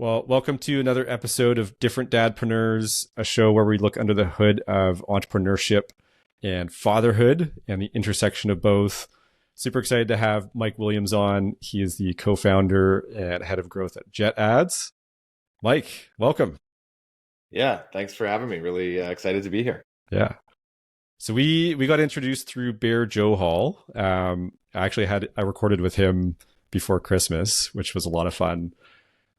Well, welcome to another episode of Different Dadpreneurs, a show where we look under the hood of entrepreneurship and fatherhood and the intersection of both. Super excited to have Mike Williams on. He is the co-founder and head of growth at Jet Ads. Mike, welcome. Yeah, thanks for having me. Really excited to be here. Yeah. So we got introduced through Bear Joe Hall. I recorded with him before Christmas, which was a lot of fun.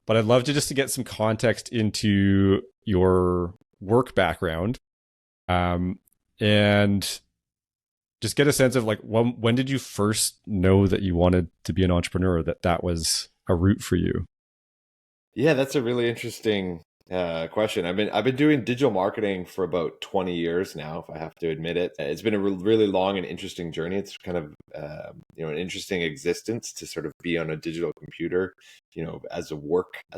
But I'd love to get some context into your work background, and just get a sense of like when did you first know that you wanted to be an entrepreneur, that was a route for you? Yeah, that's a really interesting question. I've been doing digital marketing for about 20 years now, if I have to admit it. It's been a really long and interesting journey. It's kind of an interesting existence to sort of be on a digital computer, as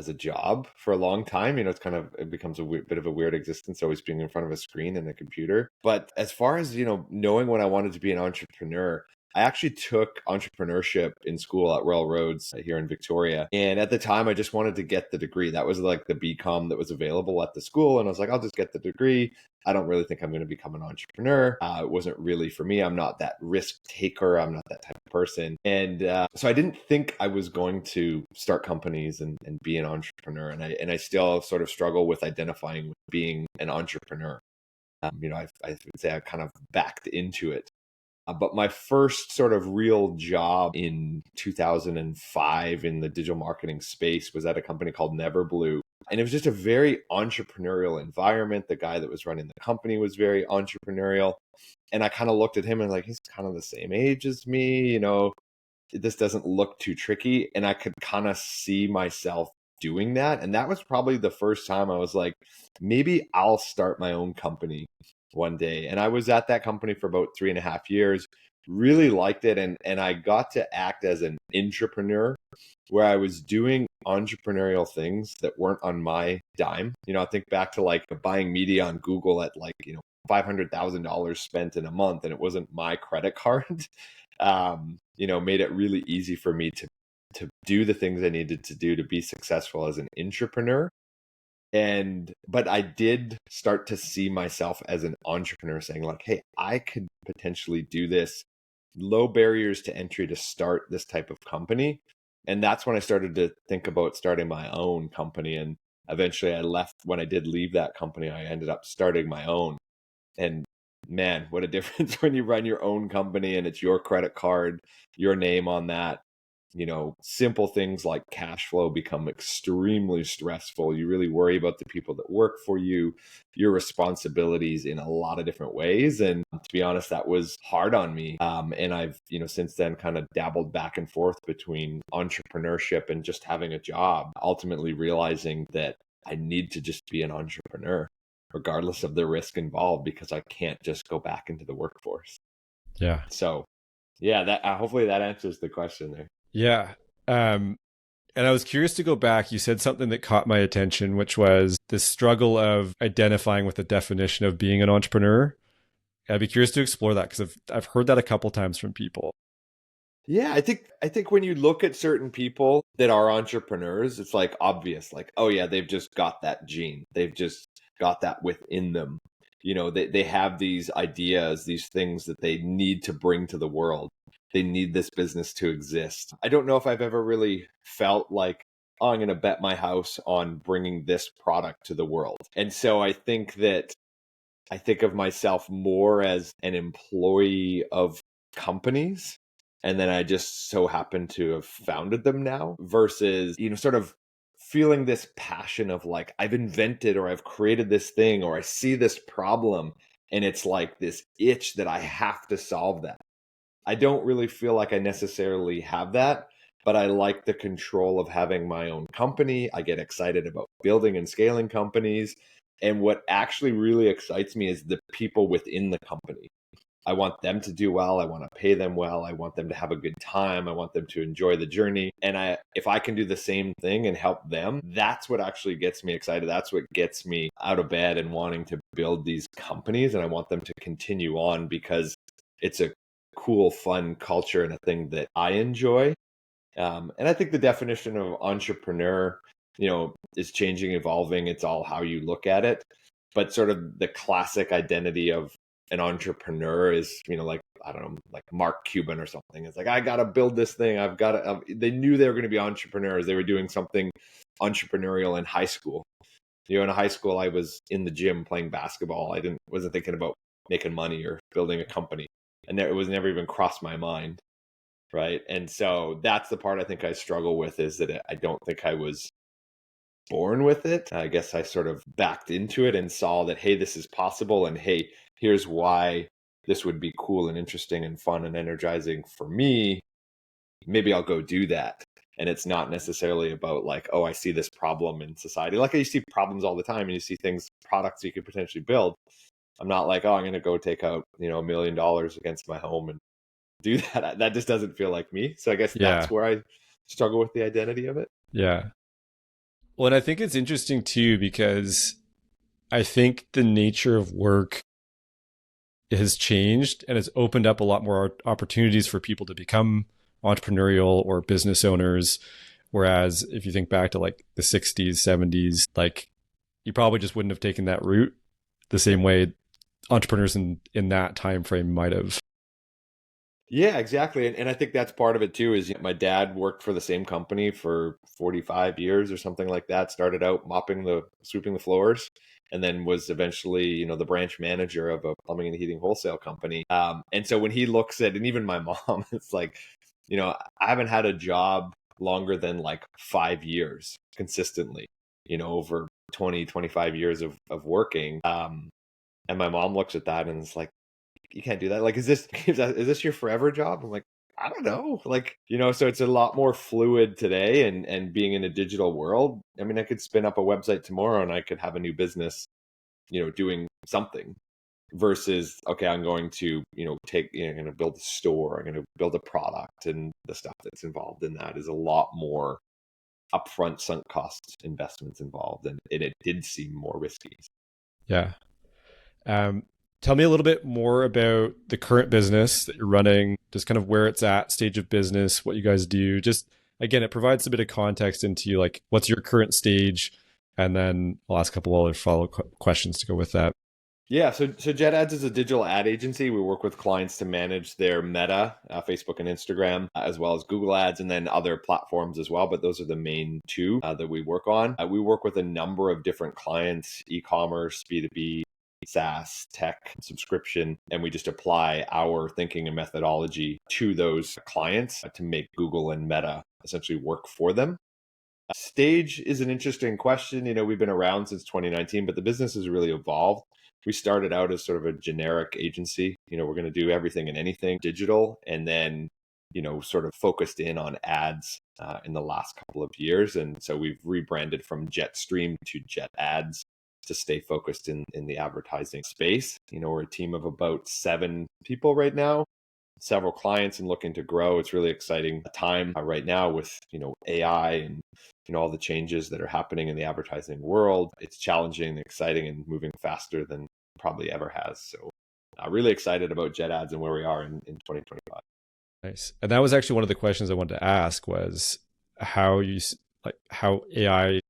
a job for a long time. It becomes a bit of a weird existence, always being in front of a screen and a computer. But as far as knowing when I wanted to be an entrepreneur, I actually took entrepreneurship in school at Royal Roads here in Victoria. And at the time, I just wanted to get the degree. That was like the BCom that was available at the school. And I was like, I'll just get the degree. I don't really think I'm going to become an entrepreneur. It wasn't really for me. I'm not that risk taker. I'm not that type of person. And so I didn't think I was going to start companies and be an entrepreneur. And I still sort of struggle with identifying with being an entrepreneur. I would say I kind of backed into it. But my first sort of real job in 2005 in the digital marketing space was at a company called Neverblue. And it was just a very entrepreneurial environment. The guy that was running the company was very entrepreneurial. And I kind of looked at him and like, he's kind of the same age as me, this doesn't look too tricky. And I could kind of see myself doing that. And that was probably the first time I was like, maybe I'll start my own company one day. And I was at that company for about 3.5 years, really liked it. And I got to act as an intrapreneur where I was doing entrepreneurial things that weren't on my dime. I think back to like buying media on Google at like, $500,000 spent in a month, and it wasn't my credit card. Made it really easy for me to do the things I needed to do to be successful as an intrapreneur. But I did start to see myself as an entrepreneur, saying like, hey, I could potentially do this. Low barriers to entry to start this type of company. And that's when I started to think about starting my own company. And eventually when I did leave that company, I ended up starting my own. And man, what a difference when you run your own company and it's your credit card, your name on that. Simple things like cash flow become extremely stressful. You really worry about the people that work for you, your responsibilities in a lot of different ways. And to be honest, that was hard on me. And I've, since then kind of dabbled back and forth between entrepreneurship and just having a job, ultimately realizing that I need to just be an entrepreneur, regardless of the risk involved, because I can't just go back into the workforce. Yeah. So yeah, that hopefully that answers the question there. Yeah. And I was curious to go back. You said something that caught my attention, which was the struggle of identifying with the definition of being an entrepreneur. I'd be curious to explore that because I've heard that a couple times from people. Yeah, I think when you look at certain people that are entrepreneurs, it's like obvious, like, oh yeah, they've just got that gene. They've just got that within them. They have these ideas, these things that they need to bring to the world. They need this business to exist. I don't know if I've ever really felt like, oh, I'm going to bet my house on bringing this product to the world. And so I think of myself more as an employee of companies. And then I just so happen to have founded them now versus, sort of feeling this passion of like, I've invented or I've created this thing or I see this problem and it's like this itch that I have to solve that. I don't really feel like I necessarily have that, but I like the control of having my own company. I get excited about building and scaling companies. And what actually really excites me is the people within the company. I want them to do well. I want to pay them well. I want them to have a good time. I want them to enjoy the journey. And if I can do the same thing and help them, that's what actually gets me excited. That's what gets me out of bed and wanting to build these companies. And I want them to continue on because it's a cool, fun culture and a thing that I enjoy. And I think the definition of entrepreneur is changing, evolving. It's all how you look at it. But sort of the classic identity of an entrepreneur is, like, I don't know, like Mark Cuban or something. It's like, I got to build this thing. I've got to, they knew they were going to be entrepreneurs. They were doing something entrepreneurial in high school. In high school, I was in the gym playing basketball. Wasn't thinking about making money or building a company. And it was never even crossed my mind. Right. And so that's the part I think I struggle with, is that I don't think I was born with it. I guess I sort of backed into it and saw that, hey, this is possible. And hey, here's why this would be cool and interesting and fun and energizing for me. Maybe I'll go do that. And it's not necessarily about like, oh, I see this problem in society. Like, you see problems all the time, and you see products you could potentially build. I'm not like, oh, I'm going to go take out, $1 million against my home and do that. That just doesn't feel like me. So I guess that's where I struggle with the identity of it. Yeah. Well, and I think it's interesting too, because I think the nature of work has changed and has opened up a lot more opportunities for people to become entrepreneurial or business owners. Whereas if you think back to like the 60s, 70s, like you probably just wouldn't have taken that route the same way entrepreneurs in that time frame might have. Yeah, exactly. And I think that's part of it too, is my dad worked for the same company for 45 years or something like that. Started out sweeping the floors, and then was eventually, the branch manager of a plumbing and heating wholesale company. And so when he looks at, and even my mom, it's like, I haven't had a job longer than like 5 years consistently, over 20, 25 years of working. And my mom looks at that and is like, you can't do that. Like, is this your forever job? I'm like, I don't know. Like, so it's a lot more fluid today, and being in a digital world. I mean, I could spin up a website tomorrow and I could have a new business, doing something, versus, okay, I'm going to, I'm going to build a store, I'm going to build a product, and the stuff that's involved in that is a lot more upfront sunk cost investments involved. And it did seem more risky. Yeah. Tell me a little bit more about the current business that you're running, just kind of where it's at, stage of business, what you guys do. Just, again, it provides a bit of context into like, what's your current stage? And then I'll ask a couple other follow questions to go with that. Yeah, so Jet Ads is a digital ad agency. We work with clients to manage their Meta, Facebook and Instagram, as well as Google Ads, and then other platforms as well. But those are the main two that we work on. We work with a number of different clients: e-commerce, B2B, SaaS, tech, subscription, and we just apply our thinking and methodology to those clients to make Google and Meta essentially work for them. Stage is an interesting question. We've been around since 2019, but the business has really evolved. We started out as sort of a generic agency. We're going to do everything and anything digital, and then, sort of focused in on ads in the last couple of years. And so we've rebranded from Jetstream to Jet Ads to stay focused in the advertising space. We're a team of about 7 people right now, several clients, and looking to grow. It's really exciting time right now with, AI and, all the changes that are happening in the advertising world. It's challenging, exciting, and moving faster than probably ever has. So really excited about Jet Ads and where we are in 2025. Nice. And that was actually one of the questions I wanted to ask, was how AI,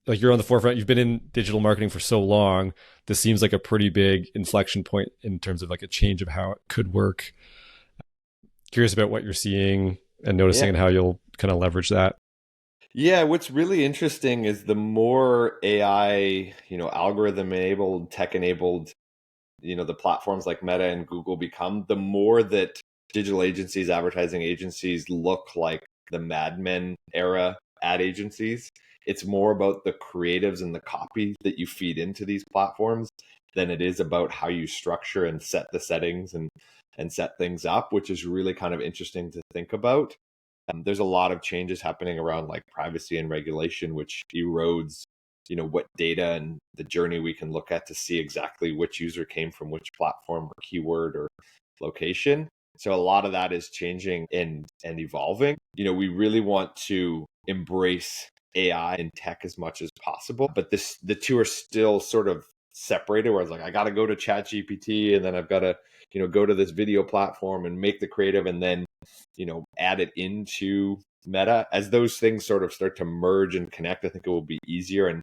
like, you're on the forefront, you've been in digital marketing for so long. This seems like a pretty big inflection point in terms of like a change of how it could work. Curious about what you're seeing and noticing, and how you'll kind of leverage that. Yeah, what's really interesting is the more AI, algorithm enabled, tech enabled, the platforms like Meta and Google become, the more that digital agencies, advertising agencies look like the Mad Men era ad agencies. It's more about the creatives and the copy that you feed into these platforms than it is about how you structure and set the settings and set things up, which is really kind of interesting to think about. There's a lot of changes happening around like privacy and regulation, which erodes, what data and the journey we can look at to see exactly which user came from which platform or keyword or location. So a lot of that is changing and evolving. We really want to embrace AI and tech as much as possible, but the two are still sort of separated, where it's like, I got to go to ChatGPT, and then I've got to, go to this video platform and make the creative, and then, add it into Meta. As those things sort of start to merge and connect, I think it will be easier, and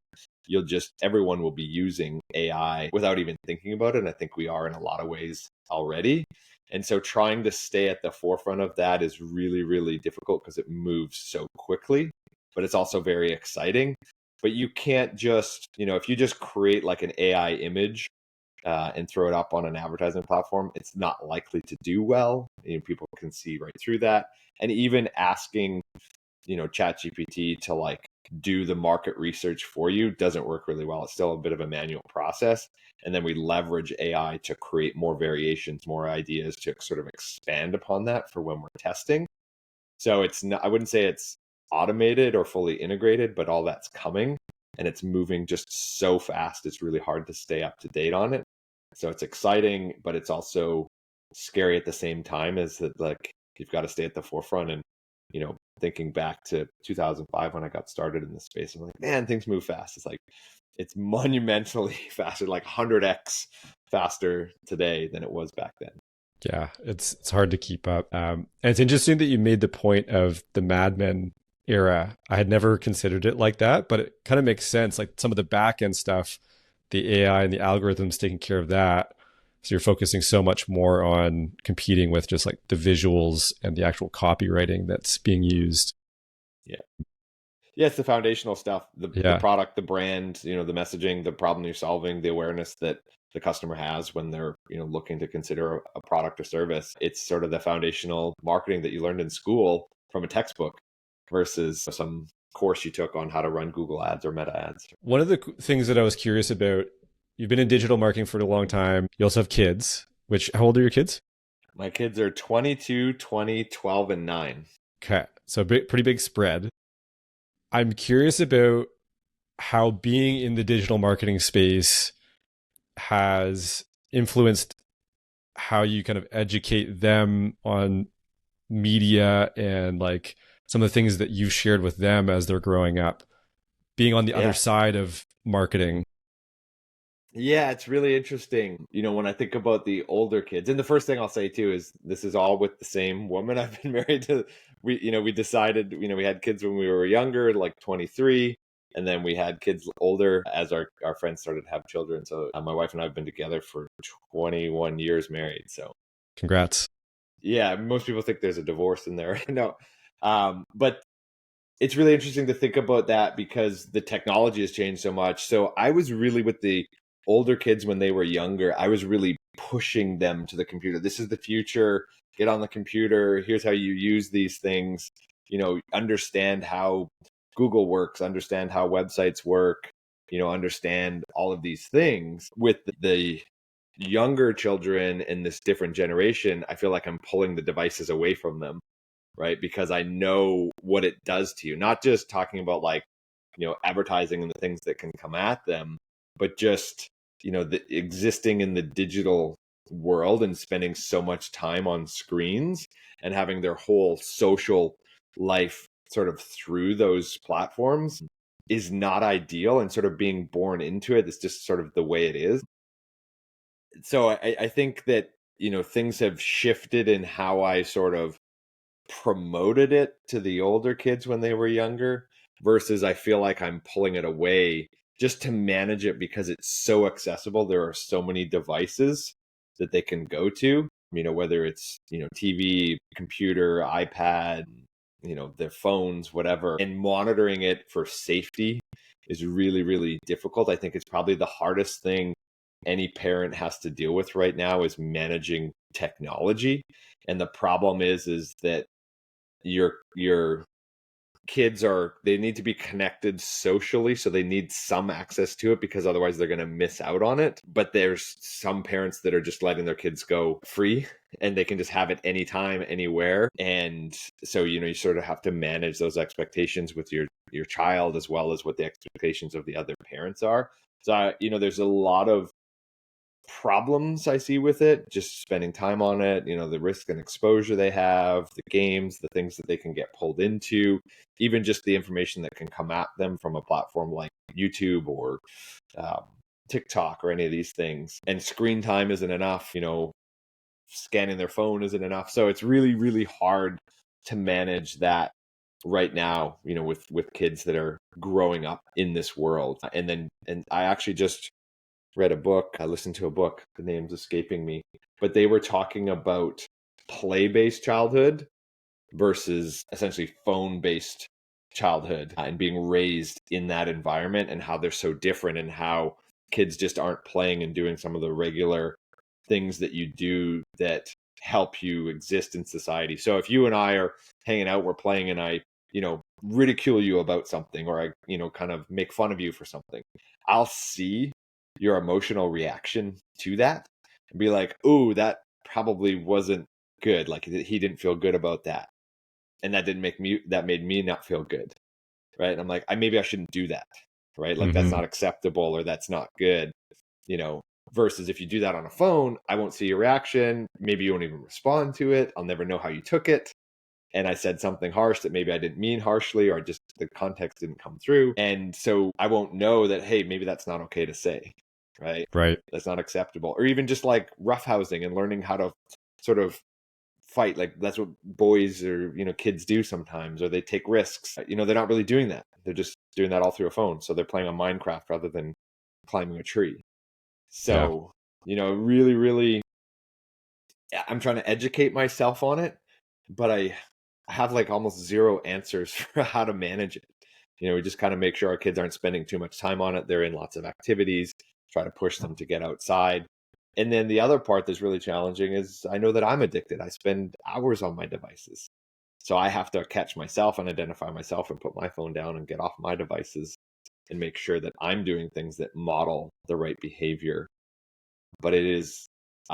everyone will be using AI without even thinking about it. And I think we are in a lot of ways already. And so trying to stay at the forefront of that is really, really difficult because it moves so quickly, but it's also very exciting. But you can't just, if you just create like an AI image and throw it up on an advertising platform, it's not likely to do well. People can see right through that. And even asking, ChatGPT to like do the market research for you doesn't work really well. It's still a bit of a manual process. And then we leverage AI to create more variations, more ideas to sort of expand upon that for when we're testing. So it's not, I wouldn't say it's automated or fully integrated, but all that's coming and it's moving just so fast. It's really hard to stay up to date on it. So it's exciting, but it's also scary at the same time, is that like you've got to stay at the forefront. And, thinking back to 2005 when I got started in this space, I'm like, man, things move fast. It's like, it's monumentally faster, like 100x faster today than it was back then. Yeah, it's hard to keep up. And it's interesting that you made the point of the Mad Men era. I had never considered it like that, but it kind of makes sense. Like some of the back end stuff, the AI and the algorithms taking care of that. So you're focusing so much more on competing with just like the visuals and the actual copywriting that's being used. Yeah. Yeah, it's the foundational stuff, the product, the brand, the messaging, the problem you're solving, the awareness that the customer has when they're, looking to consider a product or service. It's sort of the foundational marketing that you learned in school from a textbook versus some course you took on how to run Google ads or Meta ads. One of the things that I was curious about, you've been in digital marketing for a long time. You also have kids, how old are your kids? My kids are 22, 20, 12, and 9. Okay. So pretty big spread. I'm curious about how being in the digital marketing space has influenced how you kind of educate them on media and like some of the things that you've shared with them as they're growing up, being on the other side of marketing. Yeah, it's really interesting. When I think about the older kids, and the first thing I'll say too is this is all with the same woman I've been married to. We decided, we had kids when we were younger, like 23, and then we had kids older as our friends started to have children. So my wife and I have been together for 21 years married. So congrats. Yeah, most people think there's a divorce in there. No, but it's really interesting to think about that because the technology has changed so much. So I was really with the older kids when they were younger. I was really pushing them to the computer. This is the future. Get on the computer. Here's how you use these things. Understand how Google works, understand how websites work, understand all of these things. With the younger children in this different generation, I feel like I'm pulling the devices away from them, right? Because I know what it does to you. Not just talking about like, advertising and the things that can come at them, but just, the existing in the digital world and spending so much time on screens and having their whole social life sort of through those platforms is not ideal, and sort of being born into it is just sort of the way it is. So I think that, things have shifted in how I sort of promoted it to the older kids when they were younger, versus I feel like I'm pulling it away just to manage it because it's so accessible. There are so many devices that they can go to, whether it's, TV, computer, iPad, their phones, whatever, and monitoring it for safety is really, really difficult. I think it's probably the hardest thing any parent has to deal with right now is managing technology. And the problem is that your kids they need to be connected socially, so they need some access to it because otherwise they're going to miss out on it. But there's some parents that are just letting their kids go free and they can just have it anytime, anywhere. And so, you sort of have to manage those expectations with your child as well as what the expectations of the other parents are. So, there's a lot of problems I see with it, just spending time on it, the risk and exposure they have, the games, the things that they can get pulled into, even just the information that can come at them from a platform like YouTube or TikTok or any of these things. And screen time isn't enough, scanning their phone isn't enough. So it's really, really hard to manage that right now, with kids that are growing up in this world. And I actually just read a book. I listened to a book. The name's escaping me, but they were talking about play-based childhood versus essentially phone-based childhood, and being raised in that environment, and how they're so different, and how kids just aren't playing and doing some of the regular things that you do that help you exist in society. So if you and I are hanging out, we're playing, and I, ridicule you about something, or I, kind of make fun of you for something, I'll see your emotional reaction to that and be like, "Ooh, that probably wasn't good. Like, he didn't feel good about that." And that made me not feel good. Right. And I'm like, maybe I shouldn't do that. Right. Like, that's Mm-hmm. not acceptable, or that's not good, you know, versus if you do that on a phone, I won't see your reaction. Maybe you won't even respond to it. I'll never know how you took it. And I said something harsh that maybe I didn't mean harshly, or just the context didn't come through. And so I won't know that, hey, maybe that's not okay to say. Right. Right. That's not acceptable. Or even just like roughhousing and learning how to sort of fight. Like, that's what boys or, kids do sometimes, or they take risks. They're not really doing that. They're just doing that all through a phone. So they're playing on Minecraft rather than climbing a tree. Yeah. So, really, really, I'm trying to educate myself on it, but I have like almost zero answers for how to manage it. We just kind of make sure our kids aren't spending too much time on it. They're in lots of activities, try to push them to get outside. And then the other part that's really challenging is I know that I'm addicted. I spend hours on my devices. So I have to catch myself and identify myself and put my phone down and get off my devices and make sure that I'm doing things that model the right behavior. But it is,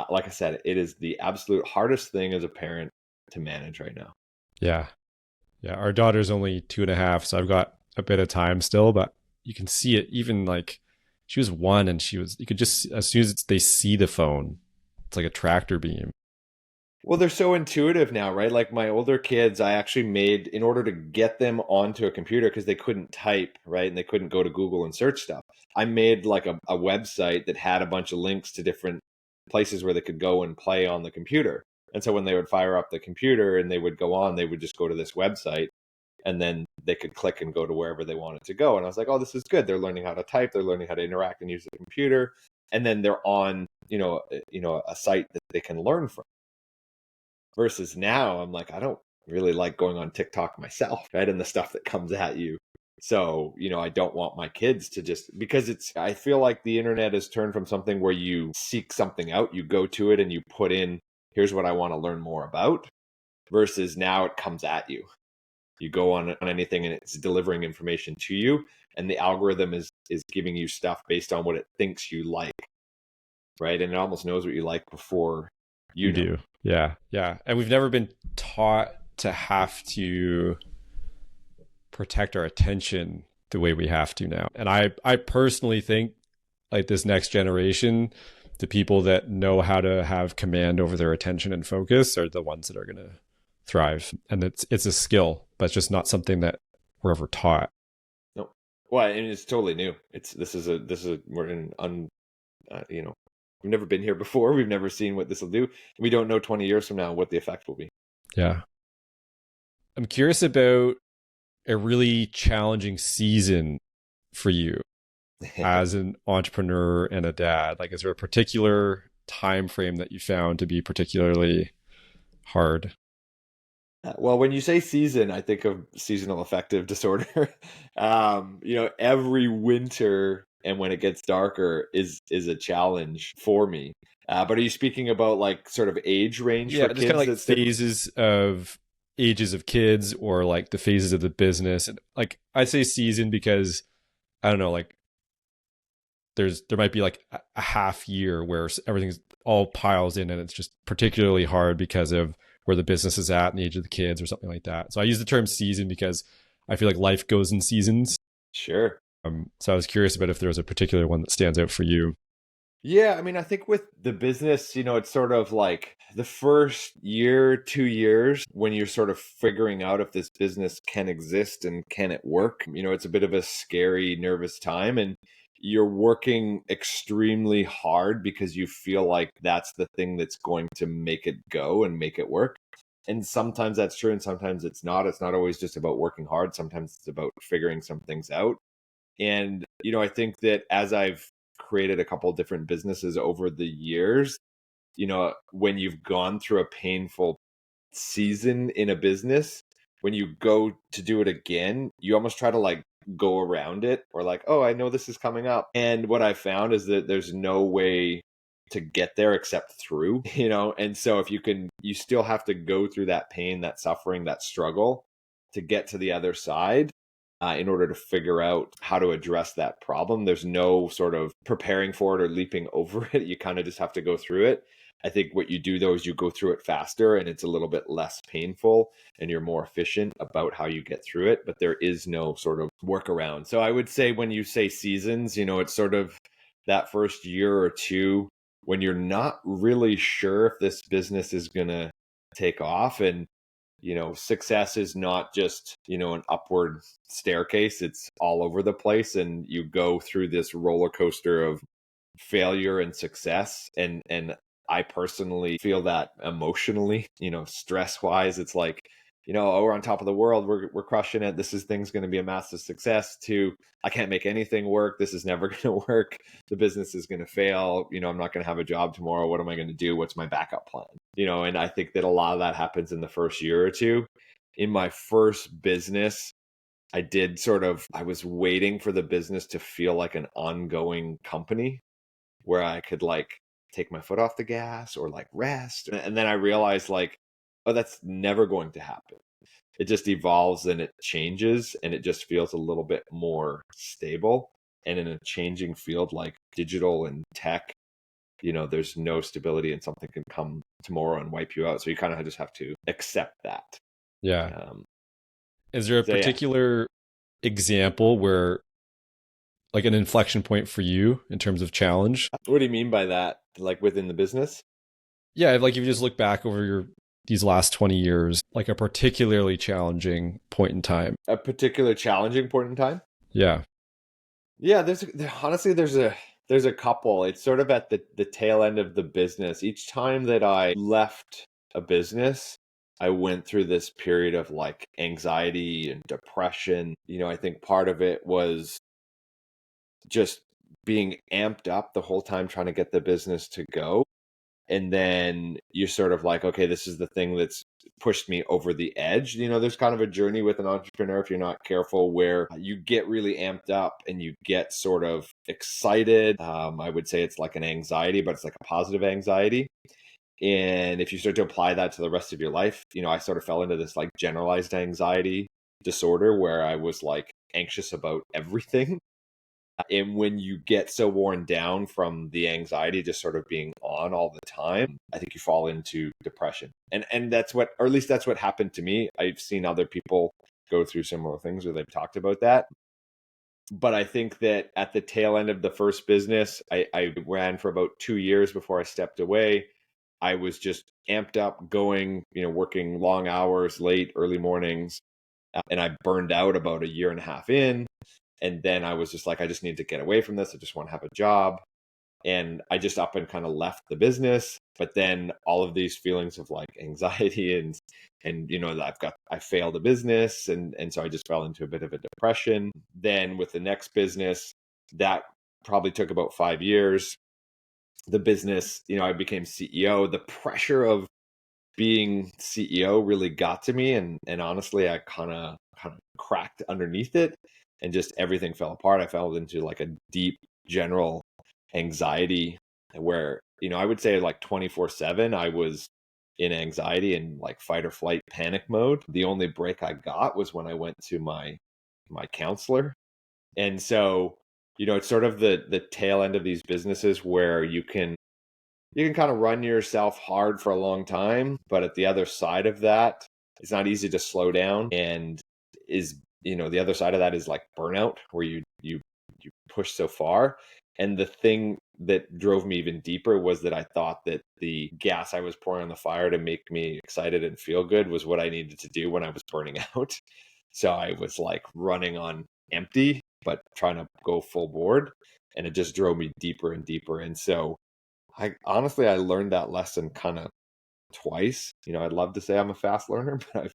like I said, it is the absolute hardest thing as a parent to manage right now. Yeah. Yeah. Our daughter's only 2.5, so I've got a bit of time still, but you can see it. Even like she was 1, and you could just, as soon as they see the phone, it's like a tractor beam. Well, they're so intuitive now, right? Like my older kids, I actually made, in order to get them onto a computer, because they couldn't type, right? And they couldn't go to Google and search stuff. I made like a website that had a bunch of links to different places where they could go and play on the computer. And so when they would fire up the computer and they would go on, they would just go to this website, and then they could click and go to wherever they wanted to go. And I was like, oh, this is good. They're learning how to type. They're learning how to interact and use the computer. And then they're on, a site that they can learn from. Versus now, I'm like, I don't really like going on TikTok myself, right? And the stuff that comes at you. So, I don't want my kids to just, because I feel like the internet has turned from something where you seek something out, you go to it and you put in, here's what I want to learn more about, versus now it comes at you. You go on anything and it's delivering information to you. And the algorithm is giving you stuff based on what it thinks you like, right? And it almost knows what you like before you You know. do. Yeah. Yeah. And we've never been taught to have to protect our attention the way we have to now. And I personally think like this next generation, the people that know how to have command over their attention and focus are the ones that are going to thrive. And it's a skill, but it's just not something that we're ever taught. No. Well, and it's totally new. We're we've never been here before. We've never seen what this will do. We don't know 20 years from now what the effect will be. Yeah. I'm curious about a really challenging season for you as an entrepreneur and a dad. Like, is there a particular time frame that you found to be particularly hard? Well, when you say season, I think of seasonal affective disorder. Every winter and when it gets darker is a challenge for me. But are you speaking about like sort of age range Yeah, for just kind of kids? like That's different. phases of ages of kids, or like the phases of the business. And like I say season because I don't know, like there might be like a half year where everything's all piles in and it's just particularly hard because of where the business is at and the age of the kids or something like that. So I use the term season because I feel like life goes in seasons. Sure. So I was curious about if there was a particular one that stands out for you. Yeah, I mean, I think with the business, it's sort of like the first year, 2 years, when you're sort of figuring out if this business can exist and can it work. It's a bit of a scary, nervous time, and you're working extremely hard because you feel like that's the thing that's going to make it go and make it work. And sometimes that's true and sometimes it's not. It's not always just about working hard. Sometimes it's about figuring some things out. And, I think that as I've created a couple different businesses over the years, when you've gone through a painful season in a business, when you go to do it again, you almost try to like go around it, or like, oh, I know this is coming up. And what I found is that there's no way to get there except through, and so if you still have to go through that pain, that suffering, that struggle to get to the other side, in order to figure out how to address that problem. There's no sort of preparing for it or leaping over it. You kind of just have to go through it. I think what you do though is you go through it faster and it's a little bit less painful and you're more efficient about how you get through it, but there is no sort of workaround. So I would say when you say seasons, it's sort of that first year or two when you're not really sure if this business is going to take off. And success is not just, an upward staircase. It's all over the place. And you go through this roller coaster of failure and success. And I personally feel that emotionally, stress wise, it's like, oh, we're on top of the world. We're crushing it. Thing's going to be a massive success, to I can't make anything work. This is never going to work. The business is going to fail. I'm not going to have a job tomorrow. What am I going to do? What's my backup plan? And I think that a lot of that happens in the first year or two. In my first business, I was waiting for the business to feel like an ongoing company where I could like take my foot off the gas or like rest. And then I realized like, oh, that's never going to happen. It just evolves and it changes and it just feels a little bit more stable. And in a changing field like digital and tech, there's no stability and something can come tomorrow and wipe you out. So you kind of just have to accept that. Yeah. Is there a So yeah. particular example where, like, an inflection point for you in terms of challenge? What do you mean by that? Like within the business? Yeah, like if you just look back over these last 20 years, like a particularly challenging point in time. A particular challenging point in time? Yeah. Yeah, there's a couple. It's sort of at the tail end of the business. Each time that I left a business, I went through this period of like anxiety and depression. I think part of it was just being amped up the whole time trying to get the business to go. And then you're sort of like, okay, this is the thing that's pushed me over the edge. There's kind of a journey with an entrepreneur, if you're not careful, where you get really amped up and you get sort of excited. I would say it's like an anxiety, but it's like a positive anxiety. And if you start to apply that to the rest of your life, I sort of fell into this like generalized anxiety disorder where I was like anxious about everything. And when you get so worn down from the anxiety just sort of being on all the time, I think you fall into depression. And that's what, or at least that's what happened to me. I've seen other people go through similar things where they've talked about that. But I think that at the tail end of the first business, I ran for about 2 years before I stepped away. I was just amped up going, working long hours, late, early mornings. And I burned out about a year and a half in. And then I was just like, I just need to get away from this. I just want to have a job. And I just up and kind of left the business. But then all of these feelings of like anxiety and I failed a business. And so I just fell into a bit of a depression. Then with the next business, that probably took about 5 years. The business, I became CEO. The pressure of being CEO really got to me. And honestly, I kind of cracked underneath it and just everything fell apart. I fell into like a deep general anxiety where, I would say like 24/7, I was in anxiety and like fight or flight panic mode. The only break I got was when I went to my counselor. And so, it's sort of the tail end of these businesses where you can kind of run yourself hard for a long time, but at the other side of that, it's not easy to slow down. And the other side of that is like burnout, where you push so far. And the thing that drove me even deeper was that I thought that the gas I was pouring on the fire to make me excited and feel good was what I needed to do when I was burning out. So I was like running on empty, but trying to go full board. And it just drove me deeper and deeper. And so I learned that lesson kind of twice. I'd love to say I'm a fast learner, but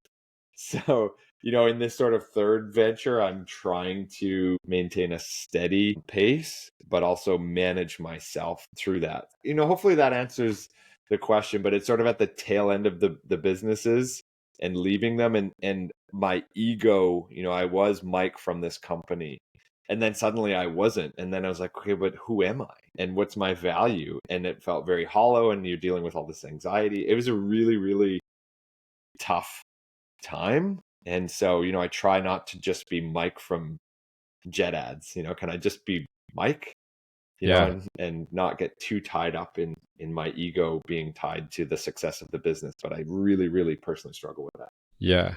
so, in this sort of third venture, I'm trying to maintain a steady pace, but also manage myself through that. Hopefully that answers the question, but it's sort of at the tail end of the businesses and leaving them, and my ego, I was Mike from this company. And then suddenly I wasn't. And then I was like, okay, but who am I? And what's my value? And it felt very hollow, and you're dealing with all this anxiety. It was a really, really tough time. And so, I try not to just be Mike from Jet Ads. Can I just be Mike? Yeah. And not get too tied up in my ego being tied to the success of the business. But I really, really personally struggle with that. Yeah.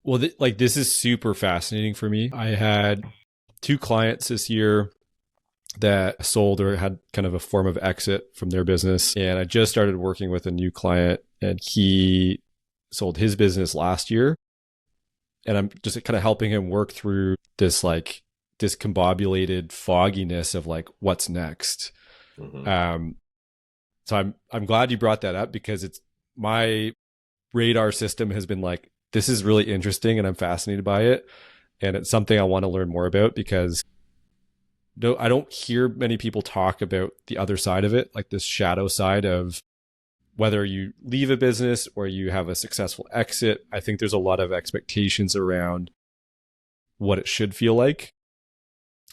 Well, this is super fascinating for me. I had 2 clients this year that sold or had kind of a form of exit from their business. And I just started working with a new client, and he sold his business last year. And I'm just kind of helping him work through this discombobulated fogginess of what's next. Mm-hmm. So I'm glad you brought that up, because it's my radar system has been this is really interesting and I'm fascinated by it. And it's something I want to learn more about, because I don't hear many people talk about the other side of it, this shadow side of whether you leave a business or you have a successful exit. I think there's a lot of expectations around what it should feel like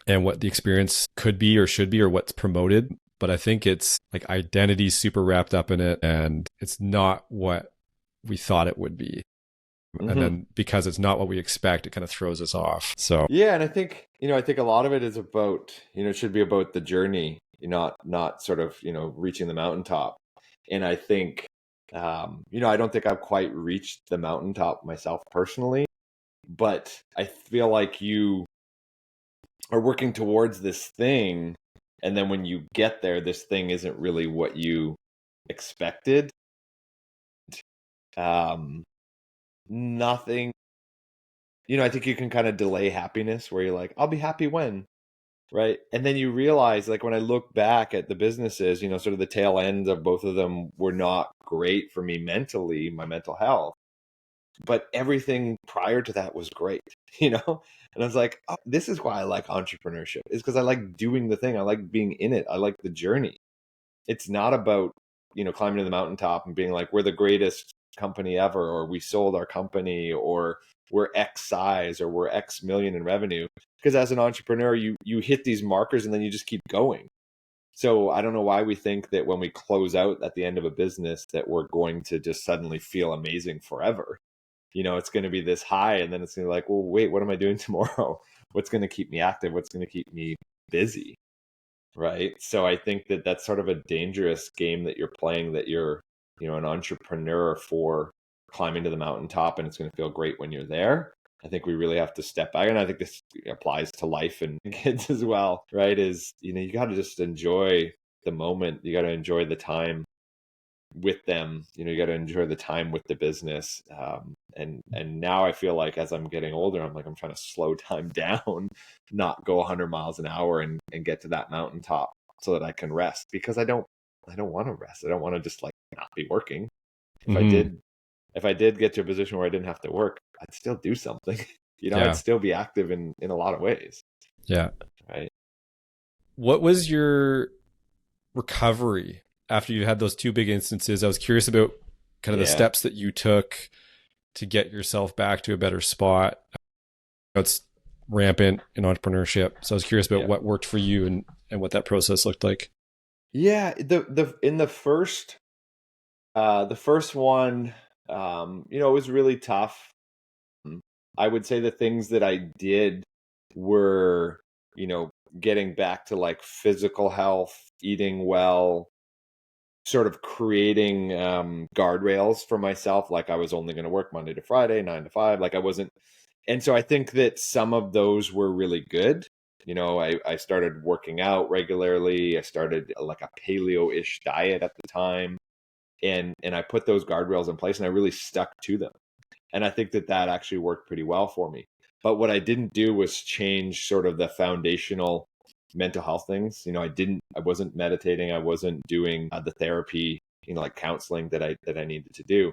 and what the experience could be or should be or what's promoted. But I think it's identity's super wrapped up in it, and it's not what we thought it would be. Mm-hmm. And then because it's not what we expect, it kind of throws us off. So yeah, and I think a lot of it is about it should be about the journey, not sort of reaching the mountaintop. And I think I don't think I've quite reached the mountaintop myself personally, but I feel like you are working towards this thing, and then when you get there, this thing isn't really what you expected. Nothing. I think you can kind of delay happiness, where you're like, I'll be happy when, right? And then you realize, when I look back at the businesses, sort of the tail ends of both of them were not great for me mentally, my mental health, but everything prior to that was great, And I was like, oh, this is why I like entrepreneurship, is because I like doing the thing. I like being in it. I like the journey. It's not about, climbing to the mountaintop and being like, we're the greatest company ever, or we sold our company, or we're X size, or we're X million in revenue. Because as an entrepreneur, you hit these markers and then you just keep going. So I don't know why we think that when we close out at the end of a business that we're going to just suddenly feel amazing forever. It's going to be this high, and then it's going to be like, well, wait, what am I doing tomorrow? What's going to keep me active? What's going to keep me busy? Right. So I think that that's sort of a dangerous game that you're playing, that you're, an entrepreneur for climbing to the mountaintop, and it's going to feel great when you're there. I think we really have to step back. And I think this applies to life and kids as well, right? Is, you got to just enjoy the moment. You got to enjoy the time with them. You got to enjoy the time with the business. And now I feel like as I'm getting older, I'm trying to slow time down, not go 100 miles an hour and get to that mountaintop so that I can rest, because I don't want to rest. I don't want to just not be working. If I did get to a position where I didn't have to work, I'd still do something. I'd still be active in a lot of ways. Yeah. Right. What was your recovery after you had those 2 big instances? I was curious about kind of the steps that you took to get yourself back to a better spot. It's rampant in entrepreneurship. So I was curious about what worked for you and what that process looked like. Yeah. In the first one, it was really tough. I would say the things that I did were, getting back to physical health, eating well, sort of creating guardrails for myself. I was only going to work Monday to Friday, 9 to 5. I wasn't. And so I think that some of those were really good. I started working out regularly. I started a paleo-ish diet at the time. And I put those guardrails in place, and I really stuck to them. And I think that actually worked pretty well for me. But what I didn't do was change sort of the foundational mental health things. I wasn't meditating. I wasn't doing the therapy like counseling that I needed to do.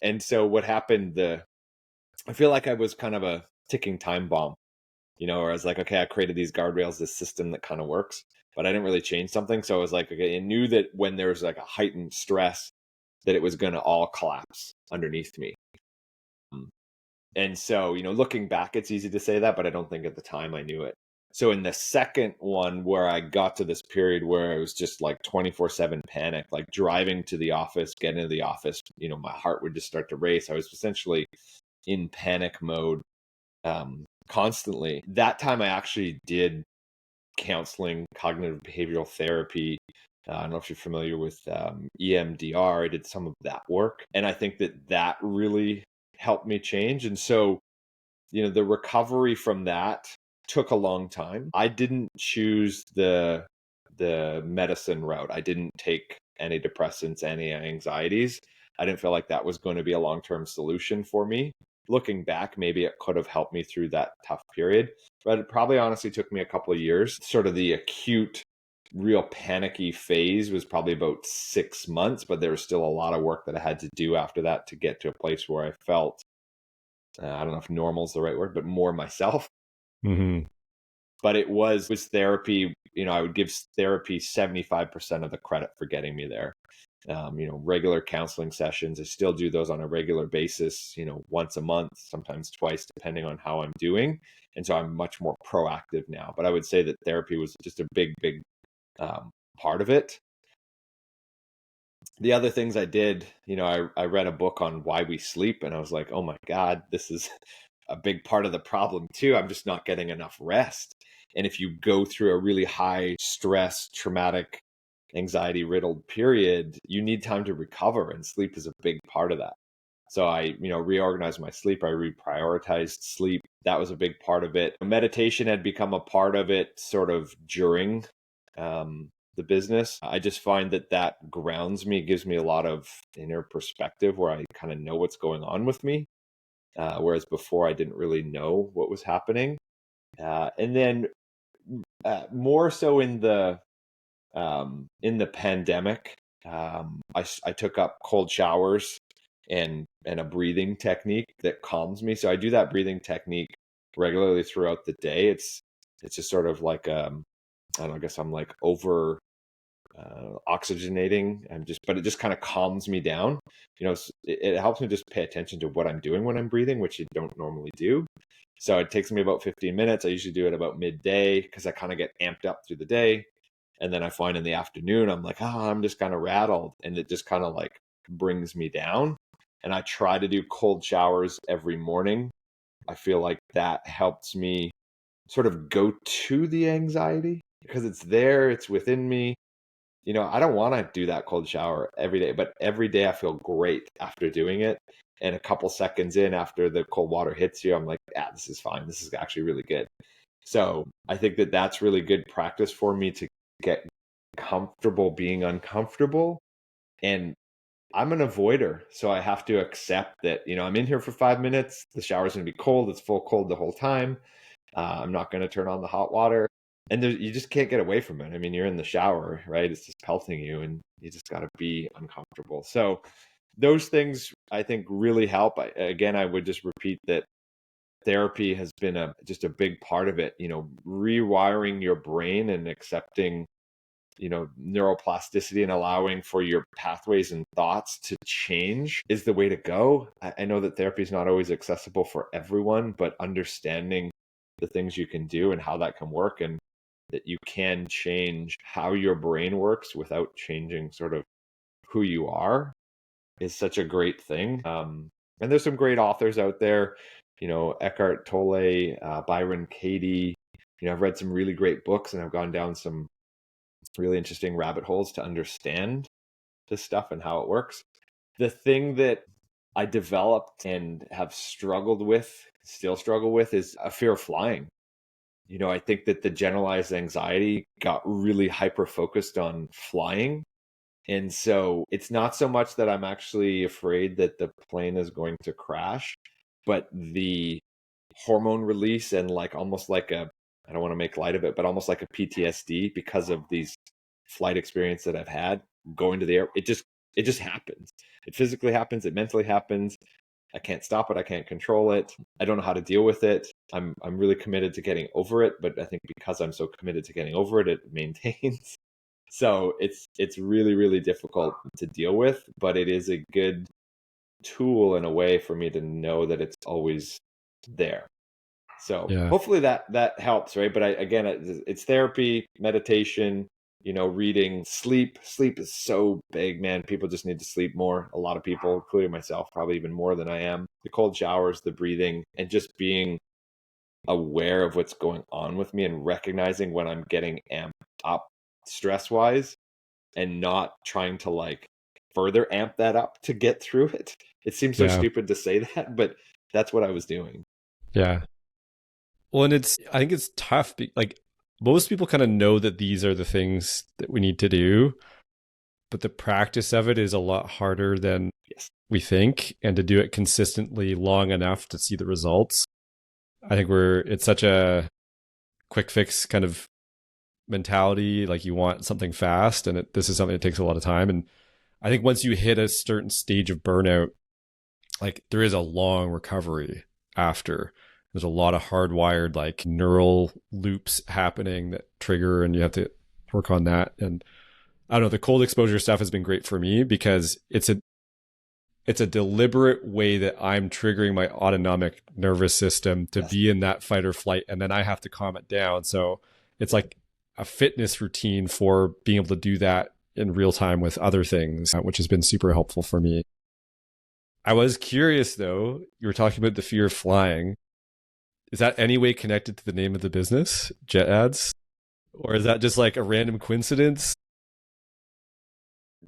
And so what happened, I feel like I was kind of a ticking time bomb, where I was like, okay, I created these guardrails, this system that kind of works, but I didn't really change something. So I was like, okay, I knew that when there was like a heightened stress, that it was going to all collapse underneath me. And so, looking back, it's easy to say that, but I don't think at the time I knew it. So in the second one, where I got to this period where it was just like 24/7 panic, like driving to the office, getting into the office, my heart would just start to race. I was essentially in panic mode constantly. That time I actually did counseling, cognitive behavioral therapy. I don't know if you're familiar with EMDR. I did some of that work. And I think that really helped me change. And so, the recovery from that took a long time. I didn't choose the medicine route. I didn't take antidepressants, anti-anxieties. I didn't feel like that was going to be a long-term solution for me. Looking back, maybe it could have helped me through that tough period, but it probably honestly took me a couple of years. Sort of the acute, real panicky phase was probably about 6 months, but there was still a lot of work that I had to do after that to get to a place where I felt, I don't know if normal is the right word, but more myself. Mm-hmm. But it was therapy. I would give therapy 75% of the credit for getting me there. Regular counseling sessions, I still do those on a regular basis, once a month, sometimes twice, depending on how I'm doing. And so I'm much more proactive now. But I would say that therapy was just a big part of it. The other things I did, I read a book on why we sleep, and I was like, oh my God, this is a big part of the problem too. I'm just not getting enough rest. And if you go through a really high stress, traumatic, anxiety riddled period, you need time to recover, and sleep is a big part of that. So I, reorganized my sleep. I reprioritized sleep. That was a big part of it. Meditation had become a part of it sort of during the business. I just find that grounds me, gives me a lot of inner perspective where I kind of know what's going on with me. Whereas before I didn't really know what was happening. And then more so in the pandemic, I took up cold showers and a breathing technique that calms me. So I do that breathing technique regularly throughout the day. It's just sort of like I don't know, I guess I'm like over oxygenating, but it just kind of calms me down. It helps me just pay attention to what I'm doing when I'm breathing, which you don't normally do. So it takes me about 15 minutes. I usually do it about midday because I kind of get amped up through the day. And then I find in the afternoon, I'm like, I'm just kind of rattled. And it just kind of like brings me down. And I try to do cold showers every morning. I feel like that helps me sort of go to the anxiety because it's there, it's within me. I don't want to do that cold shower every day, but every day I feel great after doing it. And a couple seconds in after the cold water hits you, I'm like, this is fine. This is actually really good. So I think that's really good practice for me to get comfortable being uncomfortable. And I'm an avoider. So I have to accept that, I'm in here for 5 minutes. The shower's going to be cold. It's full cold the whole time. I'm not going to turn on the hot water. And you just can't get away from it. I mean, you're in the shower, right? It's just pelting you and you just got to be uncomfortable. So those things I think really help. I would just repeat that therapy has been just a big part of it, rewiring your brain and accepting, neuroplasticity and allowing for your pathways and thoughts to change is the way to go. I know that therapy is not always accessible for everyone, but understanding the things you can do and how that can work, and that you can change how your brain works without changing sort of who you are is such a great thing. And there's some great authors out there, Eckhart Tolle, Byron Katie. I've read some really great books and I've gone down some really interesting rabbit holes to understand this stuff and how it works. The thing that I developed and have struggled with, still struggle with, is a fear of flying. I think that the generalized anxiety got really hyper focused on flying. And so it's not so much that I'm actually afraid that the plane is going to crash, but the hormone release and like almost like I don't want to make light of it, but almost like a PTSD because of these flight experience that I've had going to the air. It just it just happens. It physically happens. It mentally happens. I can't stop it. I can't control it. I don't know how to deal with it. I'm really committed to getting over it, but I think because I'm so committed to getting over it, it maintains. So it's really, really difficult to deal with, but it is a good tool in a way for me to know that it's always there. So Yeah. hopefully that helps, right? But again, it's therapy, meditation, reading, sleep. Sleep is so big, man. People just need to sleep more. A lot of people, including myself, probably even more than I am. The cold showers, the breathing, and just being aware of what's going on with me and recognizing when I'm getting amped up stress wise and not trying to like further amp that up to get through it. It seems so Yeah. stupid to say that, but that's what I was doing. Yeah. Well, and I think it's tough. Like most people kind of know that these are the things that we need to do, but the practice of it is a lot harder than Yes. we think. And to do it consistently long enough to see the results, I think it's such a quick fix kind of mentality. Like you want something fast, and this is something that takes a lot of time. And I think once you hit a certain stage of burnout, like there is a long recovery after. There's a lot of hardwired like neural loops happening that trigger, and you have to work on that. And I don't know, the cold exposure stuff has been great for me because it's a deliberate way that I'm triggering my autonomic nervous system to be in that fight or flight, and then I have to calm it down. So it's like a fitness routine for being able to do that in real time with other things, which has been super helpful for me. I was curious though, you were talking about the fear of flying. Is that any way connected to the name of the business, Jet Ads? Or is that just like a random coincidence?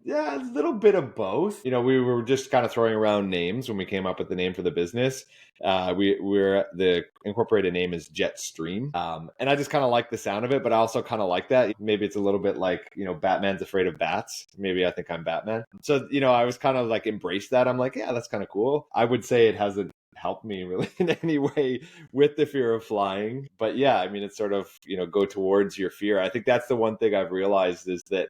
Yeah, a little bit of both. We were just kind of throwing around names when we came up with the name for the business. We're the incorporated name is Jetstream, and I just kind of like the sound of it. But I also kind of like that. Maybe it's a little bit like Batman's afraid of bats. Maybe I think I'm Batman. So I was kind of like embrace that. I'm like, yeah, that's kind of cool. I would say it hasn't helped me really in any way with the fear of flying, but yeah, I mean, it's sort of go towards your fear. I think that's the one thing I've realized is that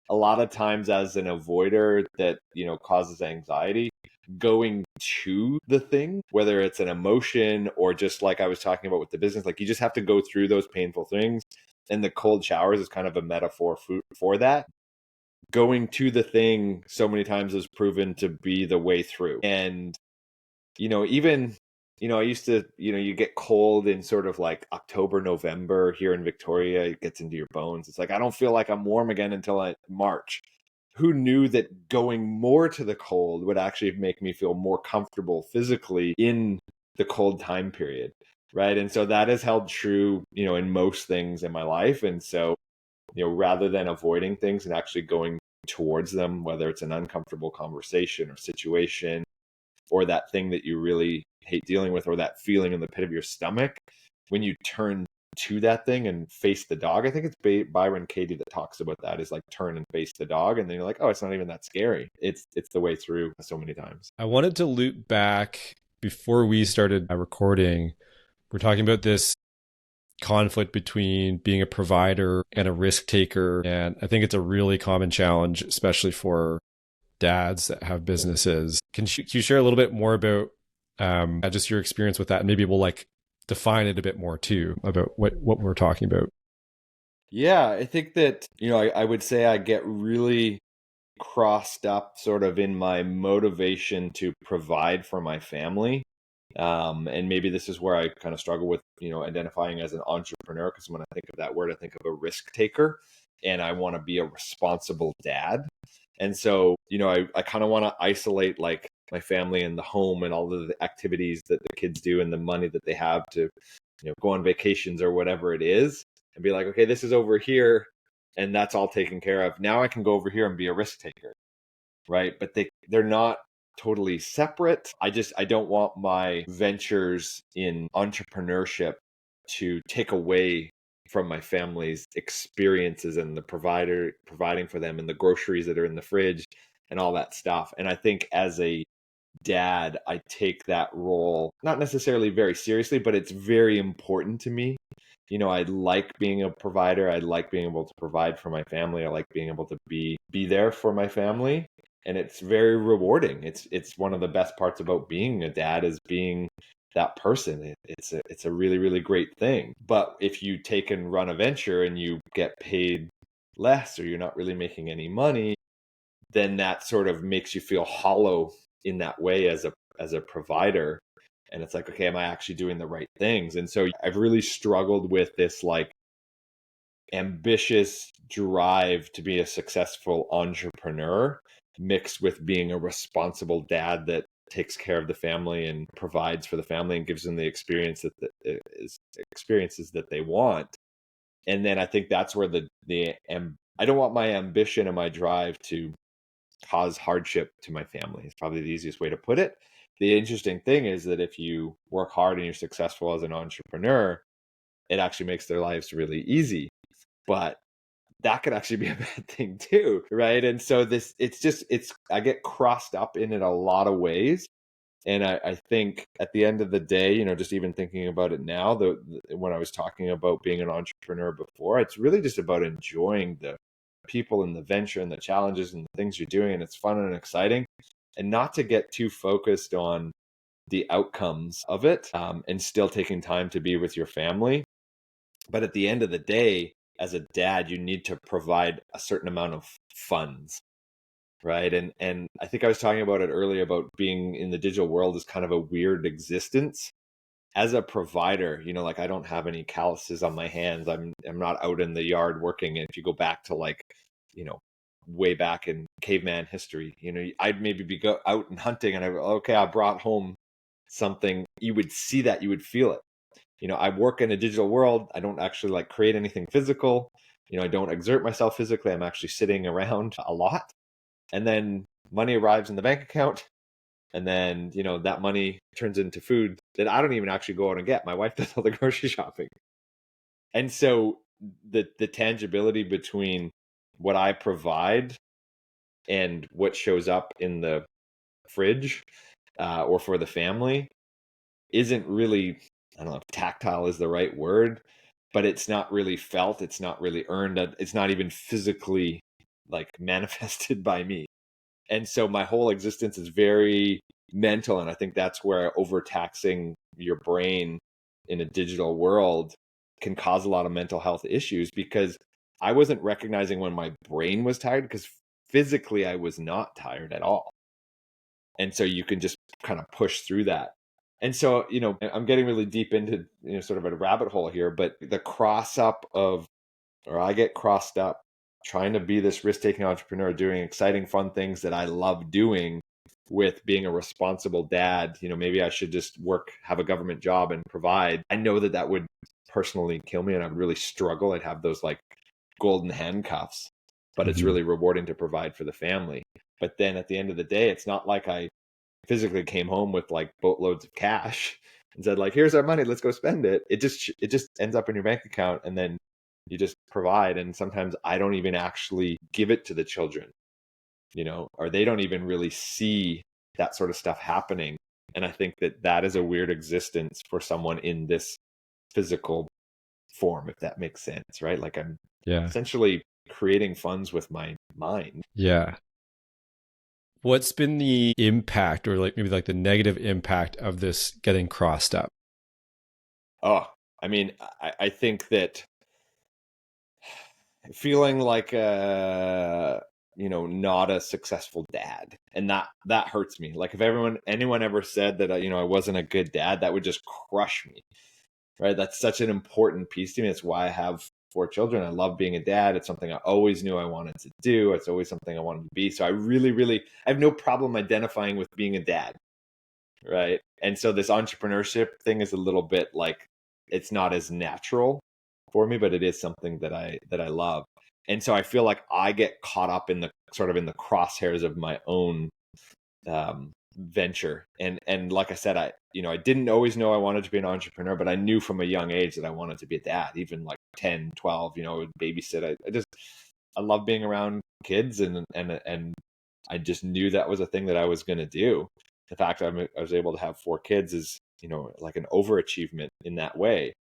a lot of times as an avoider that causes anxiety, going to the thing, whether it's an emotion or just like I was talking about with the business, like you just have to go through those painful things, and the cold showers is kind of a metaphor for that. Going to the thing so many times has proven to be the way through. And even I used to, you get cold in sort of like October, November here in Victoria. It gets into your bones. It's like, I don't feel like I'm warm again until March. Who knew that going more to the cold would actually make me feel more comfortable physically in the cold time period? Right. And so that has held true, in most things in my life. And so, rather than avoiding things and actually going towards them, whether it's an uncomfortable conversation or situation, or that thing that you really hate dealing with, or that feeling in the pit of your stomach, when you turn to that thing and face the dog. I think it's Byron Katie that talks about that, is like turn and face the dog, and then you're like, oh, it's not even that scary. It's the way through so many times. I wanted to loop back before we started recording. We're talking about this conflict between being a provider and a risk taker, and I think it's a really common challenge, especially for dads that have businesses. Can you share a little bit more about just your experience with that, and maybe we'll like define it a bit more too about what we're talking about? Yeah, I think that I would say I get really crossed up sort of in my motivation to provide for my family. And maybe this is where I kind of struggle with identifying as an entrepreneur, because when I think of that word, I think of a risk taker, and I want to be a responsible dad. And so, I kind of want to isolate like my family and the home and all of the activities that the kids do and the money that they have to, go on vacations or whatever it is, and be like, okay, this is over here and that's all taken care of. Now I can go over here and be a risk taker. Right. But they're not totally separate. I don't want my ventures in entrepreneurship to take away from my family's experiences and the providing for them and the groceries that are in the fridge and all that stuff. And I think as a dad, I take that role not necessarily very seriously, but it's very important to me. I like being a provider. I like being able to provide for my family. I like being able to be there for my family. and it's very rewarding. It's one of the best parts about being a dad is being that person. It's a really, really great thing. But if you take and run a venture and you get paid less, or you're not really making any money, then that sort of makes you feel hollow in that way as a provider. And it's like, okay, am I actually doing the right things? And so I've really struggled with this like ambitious drive to be a successful entrepreneur mixed with being a responsible dad that takes care of the family and provides for the family and gives them the experience that experiences that they want. And then I think that's where I don't want my ambition and my drive to cause hardship to my family. It's probably the easiest way to put it. The interesting thing is that if you work hard and you're successful as an entrepreneur, it actually makes their lives really easy. But that could actually be a bad thing too, right? And so I get crossed up in it a lot of ways. And I think at the end of the day, just even thinking about it now, when I was talking about being an entrepreneur before, it's really just about enjoying the people and the venture and the challenges and the things you're doing. And it's fun and exciting, and not to get too focused on the outcomes of it, and still taking time to be with your family. But at the end of the day, as a dad, you need to provide a certain amount of funds, right? And I think I was talking about it earlier about being in the digital world is kind of a weird existence. As a provider, like I don't have any calluses on my hands. I'm not out in the yard working. And if you go back to like, way back in caveman history, I'd maybe be out and hunting, and I brought home something. You would see that, you would feel it. I work in a digital world. I don't actually like create anything physical. I don't exert myself physically. I'm actually sitting around a lot. And then money arrives in the bank account. And then, that money turns into food that I don't even actually go out and get. My wife does all the grocery shopping. And so the tangibility between what I provide and what shows up in the fridge, or for the family, isn't really, I don't know if tactile is the right word, but it's not really felt. It's not really earned. It's not even physically like manifested by me. And so my whole existence is very mental. And I think that's where overtaxing your brain in a digital world can cause a lot of mental health issues, because I wasn't recognizing when my brain was tired, because physically I was not tired at all. And so you can just kind of push through that. And so, I'm getting really deep into, sort of a rabbit hole here, but I get crossed up trying to be this risk-taking entrepreneur, doing exciting, fun things that I love doing, with being a responsible dad. Maybe I should just have a government job and provide. I know that would personally kill me, and I'd really struggle. I'd have those like golden handcuffs, but it's really rewarding to provide for the family. But then at the end of the day, it's not like I physically came home with like boatloads of cash and said like, here's our money, let's go spend it. It just ends up in your bank account, and then you just provide. And sometimes I don't even actually give it to the children, or they don't even really see that sort of stuff happening. And I think that is a weird existence for someone in this physical form, if that makes sense, right? Like I'm essentially creating funds with my mind. Yeah. What's been the impact, or like maybe like the negative impact of this getting crossed up? Oh, I mean, I think that feeling like not a successful dad, and that hurts me. Like if anyone ever said that I wasn't a good dad, that would just crush me, right? That's such an important piece to me. It's why I have 4 children. I love being a dad. It's something I always knew I wanted to do. It's always something I wanted to be. So I have no problem identifying with being a dad, right? And so this entrepreneurship thing is a little bit like, it's not as natural for me, but it is something that I love. And so I feel like I get caught up in the crosshairs of my own venture. And like I said, I didn't always know I wanted to be an entrepreneur, but I knew from a young age that I wanted to be a dad, even like 10, 12, babysit. I love being around kids, and I just knew that was a thing that I was going to do. The fact I was able to have 4 kids is, like an overachievement in that way.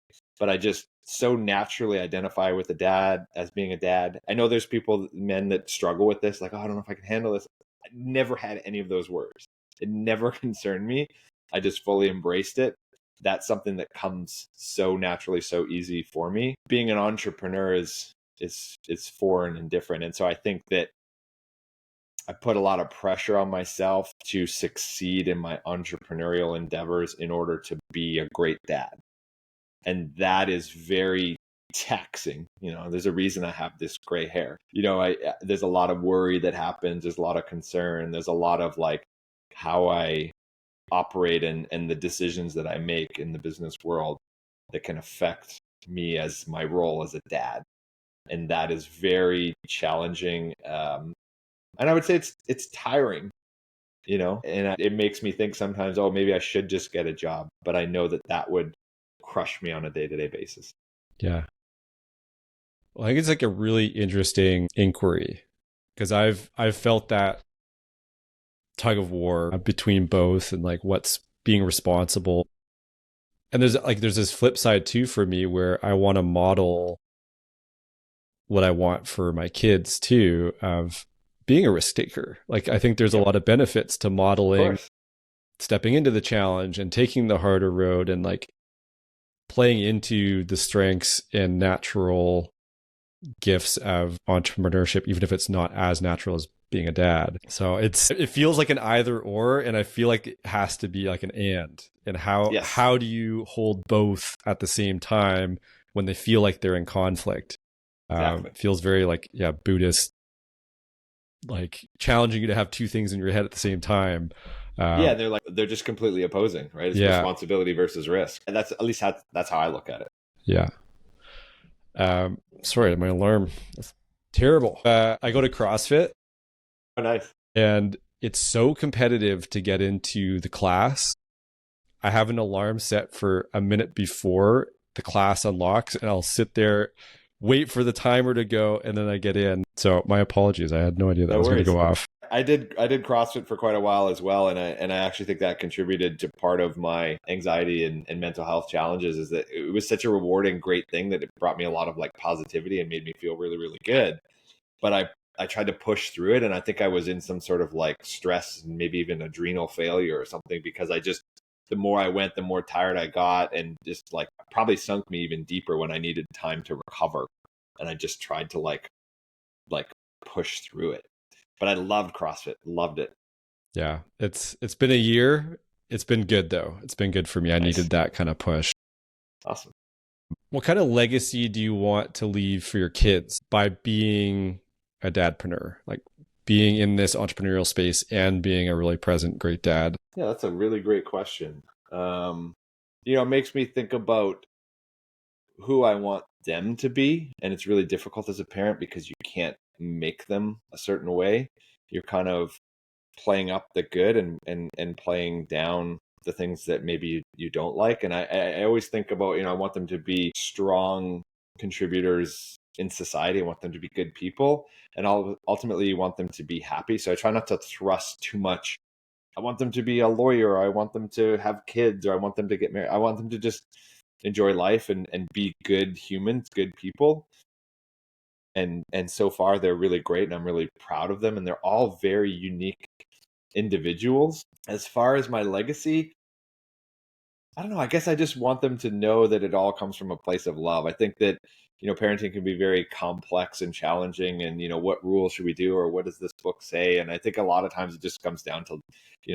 But I just so naturally identify with a dad as being a dad. I know there's men that struggle with this, like, oh, I don't know if I can handle this. I never had any of those worries. It never concerned me. I just fully embraced it. That's something that comes so naturally, so easy for me. Being an entrepreneur is foreign and different. And so I think that I put a lot of pressure on myself to succeed in my entrepreneurial endeavors in order to be a great dad. And that is very taxing. There's a reason I have this gray hair. There's a lot of worry that happens. There's a lot of concern. There's a lot of like how I operate and the decisions that I make in the business world that can affect me as my role as a dad. And that is very challenging. And I would say it's tiring, and it makes me think sometimes, oh, maybe I should just get a job. But I know that would crush me on a day-to-day basis. Yeah. Well, I think it's like a really interesting inquiry, because I've felt that tug of war between both and like what's being responsible. And there's this flip side too for me where I want to model what I want for my kids too, of being a risk taker. Like, I think there's a lot of benefits to modeling, stepping into the challenge and taking the harder road and like playing into the strengths and natural gifts of entrepreneurship, even if it's not as natural as being a dad. So it feels like an either or, and I feel like it has to be like an and how do you hold both at the same time when they feel like they're in conflict? Exactly. It feels very like, Buddhist, like challenging you to have two things in your head at the same time. They're just completely opposing, right? It's responsibility versus risk. And that's how I look at it. Yeah. Sorry, my alarm. That's terrible. I go to CrossFit. Oh, nice. And it's so competitive to get into the class. I have an alarm set for a minute before the class unlocks, and I'll sit there, wait for the timer to go, and then I get in. So my apologies. I had no idea that was going to go off. I did CrossFit for quite a while as well, and I actually think that contributed to part of my anxiety and mental health challenges, is that it was such a rewarding, great thing that it brought me a lot of like positivity and made me feel really, really good. But I tried to push through it, and I think I was in some sort of like stress and maybe even adrenal failure or something, because the more I went, the more tired I got, and just like probably sunk me even deeper when I needed time to recover. And I just tried to like push through it. But I loved CrossFit, loved it. Yeah, it's been a year. It's been good though. It's been good for me. I needed that kind of push. Awesome. What kind of legacy do you want to leave for your kids by being a dadpreneur? Like being in this entrepreneurial space and being a really present, great dad? Yeah, that's a really great question. It makes me think about who I want them to be. And it's really difficult as a parent because you can't make them a certain way. You're kind of playing up the good and playing down the things that maybe you don't like. And I always think about, I want them to be strong contributors in society. I want them to be good people. And ultimately, you want them to be happy. So I try not to thrust too much. I want them to be a lawyer, or I want them to have kids, or I want them to get married. I want them to just enjoy life and be good humans, good people. And so far, they're really great, and I'm really proud of them. And they're all very unique individuals. As far as my legacy, I don't know. I guess I just want them to know that it all comes from a place of love. I think that, parenting can be very complex and challenging, and, what rules should we do, or what does this book say? And I think a lot of times it just comes down to,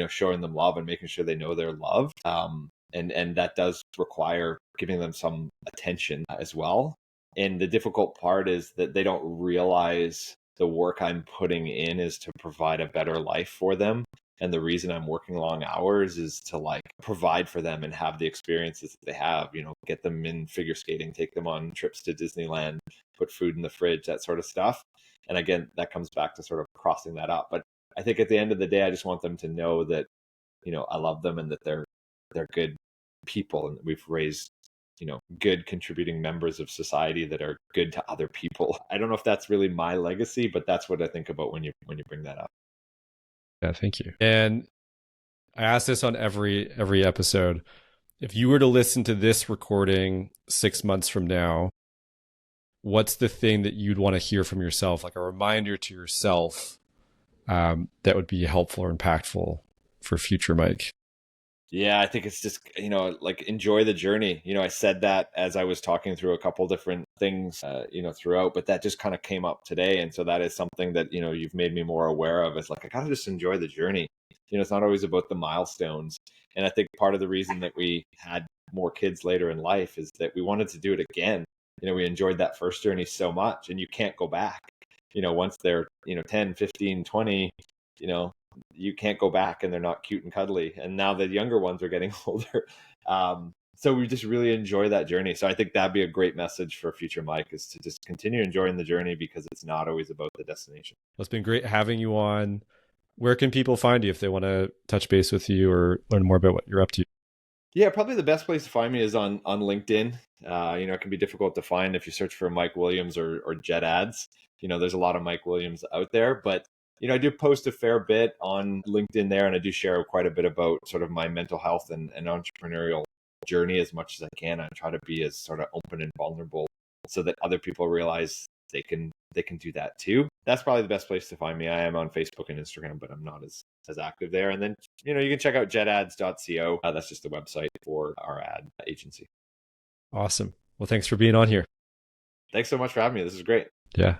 showing them love and making sure they know they're loved. And that does require giving them some attention as well. And the difficult part is that they don't realize the work I'm putting in is to provide a better life for them. And the reason I'm working long hours is to like provide for them and have the experiences that they have, get them in figure skating, take them on trips to Disneyland, put food in the fridge, that sort of stuff. And again, that comes back to sort of crossing that up. But I think at the end of the day, I just want them to know that, I love them and that they're good people, and we've raised good contributing members of society that are good to other people. I don't know if that's really my legacy, but that's what I think about when you bring that up. Yeah, thank you. And I ask this on every episode. If you were to listen to this recording 6 months from now, what's the thing that you'd want to hear from yourself, like a reminder to yourself that would be helpful or impactful for future Mike? Yeah, I think it's just, like enjoy the journey. I said that as I was talking through a couple different things, throughout, but that just kind of came up today. And so that is something that, you've made me more aware of. It's like, I got to just enjoy the journey. It's not always about the milestones. And I think part of the reason that we had more kids later in life is that we wanted to do it again. We enjoyed that first journey so much, and you can't go back. Once they're, 10, 15, 20, you know, you can't go back and they're not cute and cuddly. And now the younger ones are getting older. So we just really enjoy that journey. So I think that'd be a great message for future Mike, is to just continue enjoying the journey, because it's not always about the destination. Well, it's been great having you on. Where can people find you if they want to touch base with you or learn more about what you're up to? Yeah, probably the best place to find me is on LinkedIn. It can be difficult to find if you search for Mike Williams or Jet Ads. There's a lot of Mike Williams out there, but I do post a fair bit on LinkedIn there, and I do share quite a bit about sort of my mental health and entrepreneurial journey as much as I can. I try to be as sort of open and vulnerable so that other people realize they can do that too. That's probably the best place to find me. I am on Facebook and Instagram, but I'm not as active there. And then, you can check out jetads.co. That's just the website for our ad agency. Awesome. Well, thanks for being on here. Thanks so much for having me. This is great. Yeah.